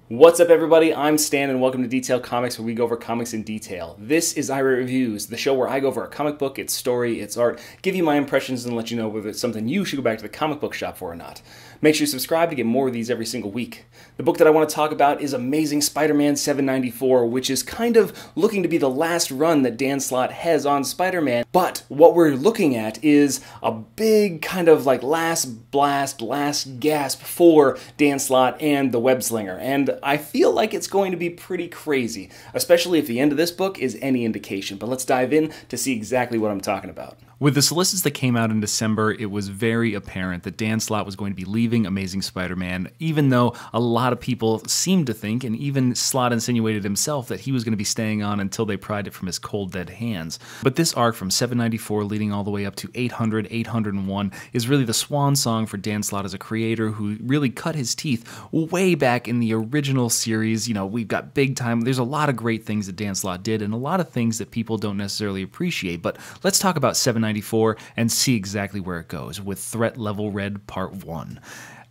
What's up, everybody? I'm Stan, and welcome to Detail Comics, where we go over comics in detail. This is iRate Reviews, the show where I go over a comic book, its story, its art, give you my impressions, and let you know whether it's something you should go back to the comic book shop for or not. Make sure you subscribe to get more of these every single week. The book that I want to talk about is Amazing Spider-Man 794, which is kind of looking to be the last run that Dan Slott has on Spider-Man. But what we're looking at is a big kind of like last blast, last gasp for Dan Slott and the Web Slinger. And I feel like it's going to be pretty crazy, especially if the end of this book is any indication. But let's dive in to see exactly what I'm talking about. With the solicits that came out in December, it was very apparent that Dan Slott was going to be leaving Amazing Spider-Man, even though a lot of people seemed to think, and even Slott insinuated himself, that he was going to be staying on until they pried it from his cold, dead hands. But this arc from 794 leading all the way up to 800, 801 is really the swan song for Dan Slott as a creator who really cut his teeth way back in the original series. You know, we've got big time, there's a lot of great things that Dan Slott did and a lot of things that people don't necessarily appreciate. But let's talk about 794 and see exactly where it goes with Threat Level Red Part 1.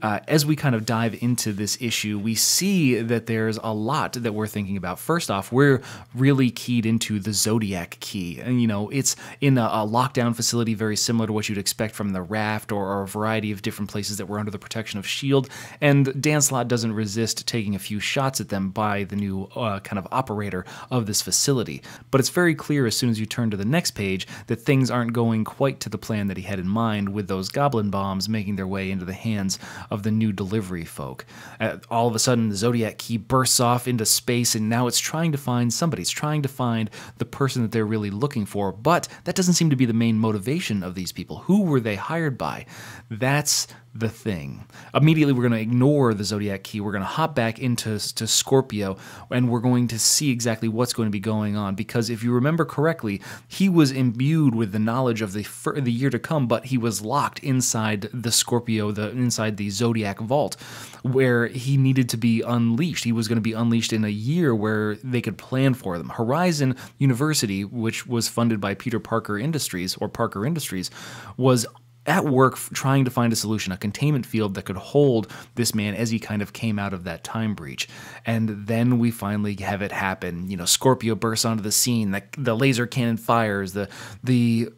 As we kind of dive into this issue, we see that there's a lot that we're thinking about. First off, we're really keyed into the Zodiac key. And, you know, it's in a lockdown facility very similar to what you'd expect from the Raft or a variety of different places that were under the protection of S.H.I.E.L.D. And Dan Slott doesn't resist taking a few shots at them by the new kind of operator of this facility. But it's very clear as soon as you turn to the next page that things aren't going quite to the plan that he had in mind, with those goblin bombs making their way into the hands of the new delivery folk. All of a sudden, the Zodiac key bursts off into space, and now it's trying to find somebody. It's trying to find the person that they're really looking for, but that doesn't seem to be the main motivation of these people. Who were they hired by? That's the thing. Immediately, we're going to ignore the Zodiac key. We're going to hop back into Scorpio, and we're going to see exactly what's going to be going on, because if you remember correctly, he was imbued with the knowledge of the year to come, but he was locked inside the Scorpio, inside the Zodiac vault, where he needed to be unleashed. He was going to be unleashed in a year where they could plan for them. Horizon University, which was funded by Parker Industries, was at work trying to find a solution, a containment field that could hold this man as he kind of came out of that time breach. And then we finally have it happen. You know, Scorpio bursts onto the scene, the laser cannon fires, the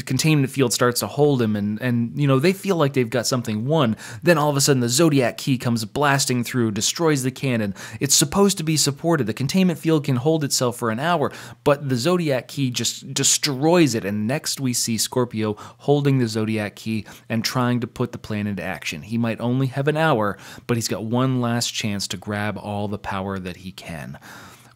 containment field starts to hold him, and you know, they feel like they've got something won. Then all of a sudden the Zodiac key comes blasting through, destroys the cannon. It's supposed to be supported. The containment field can hold itself for an hour, but the Zodiac key just destroys it. And next we see Scorpio holding the Zodiac key and trying to put the plan into action. He might only have an hour, but he's got one last chance to grab all the power that he can.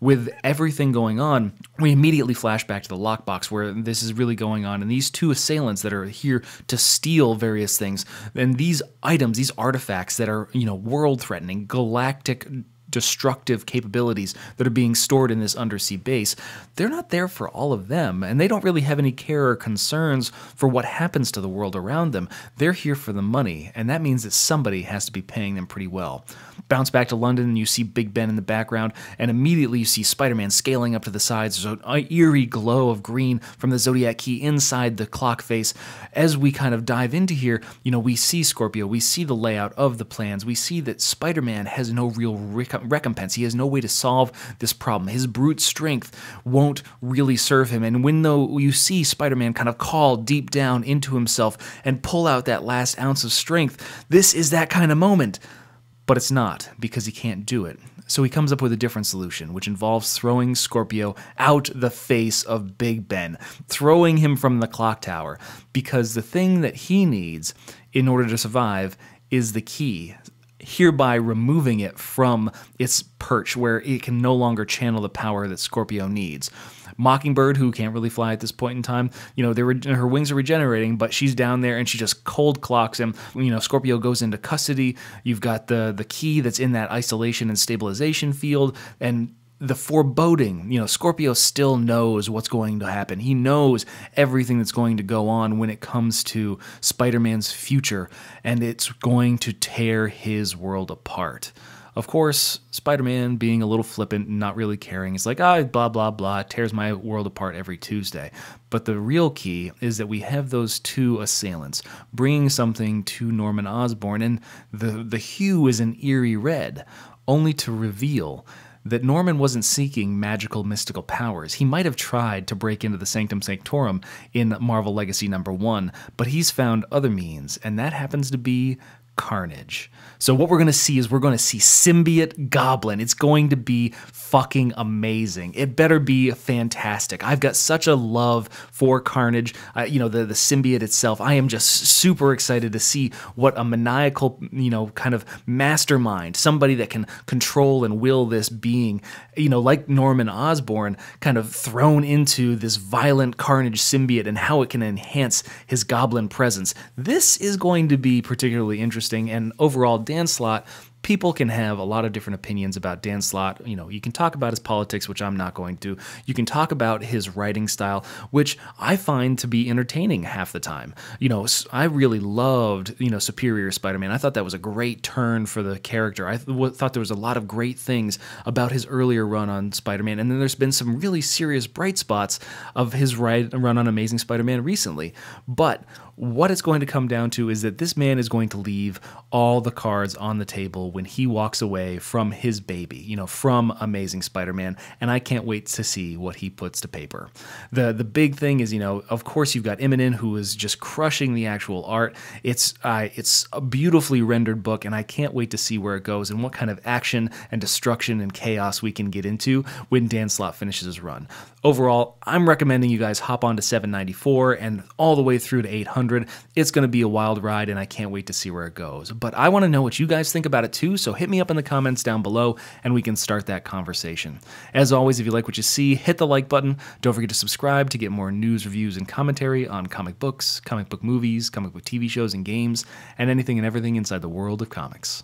With everything going on, we immediately flash back to the lockbox where this is really going on, and these two assailants that are here to steal various things, and these items, these artifacts that are, you know, world-threatening, galactic destructive capabilities that are being stored in this undersea base, they're not there for all of them, and they don't really have any care or concerns for what happens to the world around them. They're here for the money, and that means that somebody has to be paying them pretty well. Bounce back to London, and you see Big Ben in the background, and immediately you see Spider-Man scaling up to the sides. There's an eerie glow of green from the Zodiac key inside the clock face. As we kind of dive into here, you know, we see Scorpio, we see the layout of the plans, we see that Spider-Man has no real recompense. He has no way to solve this problem. His brute strength won't really serve him. And when though you see Spider-Man kind of call deep down into himself and pull out that last ounce of strength, this is that kind of moment. But it's not, because he can't do it. So he comes up with a different solution, which involves throwing Scorpio out the face of Big Ben, throwing him from the clock tower, because the thing that he needs in order to survive is the key, hereby removing it from its perch where it can no longer channel the power that Scorpio needs. Mockingbird, who can't really fly at this point in time, you know, her wings are regenerating, but she's down there and she just cold clocks him. You know, Scorpio goes into custody. You've got the key that's in that isolation and stabilization field, and the foreboding, you know, Scorpio still knows what's going to happen. He knows everything that's going to go on when it comes to Spider-Man's future, and it's going to tear his world apart. Of course, Spider-Man being a little flippant and not really caring, is like, blah, blah, blah, it tears my world apart every Tuesday. But the real key is that we have those two assailants bringing something to Norman Osborn, and the hue is an eerie red. only to reveal that Norman wasn't seeking magical, mystical powers. He might have tried to break into the Sanctum Sanctorum in Marvel Legacy #1, but he's found other means, and that happens to be carnage. So what we're going to see is we're going to see symbiote goblin. It's going to be fucking amazing. It better be fantastic. I've got such a love for Carnage. The symbiote itself. I am just super excited to see what a maniacal, kind of mastermind, somebody that can control and will this being, like Norman Osborn, kind of thrown into this violent Carnage symbiote and how it can enhance his goblin presence. This is going to be particularly interesting. And overall, Dan Slott, people can have a lot of different opinions about Dan Slott. You can talk about his politics, which I'm not going to. You can talk about his writing style, which I find to be entertaining half the time. I really loved, Superior Spider-Man. I thought that was a great turn for the character. I thought there was a lot of great things about his earlier run on Spider-Man, and then there's been some really serious bright spots of his run on Amazing Spider-Man recently. But what it's going to come down to is that this man is going to leave all the cards on the table when he walks away from his baby, from Amazing Spider-Man, and I can't wait to see what he puts to paper. The big thing is, of course you've got Eminem, who is just crushing the actual art. It's a beautifully rendered book, and I can't wait to see where it goes and what kind of action and destruction and chaos we can get into when Dan Slott finishes his run. Overall, I'm recommending you guys hop on to 794 and all the way through to 800. It's going to be a wild ride, and I can't wait to see where it goes. But I want to know what you guys think about it too, so hit me up in the comments down below, and we can start that conversation. As always, if you like what you see, hit the like button. Don't forget to subscribe to get more news, reviews, and commentary on comic books, comic book movies, comic book TV shows and games, and anything and everything inside the world of comics.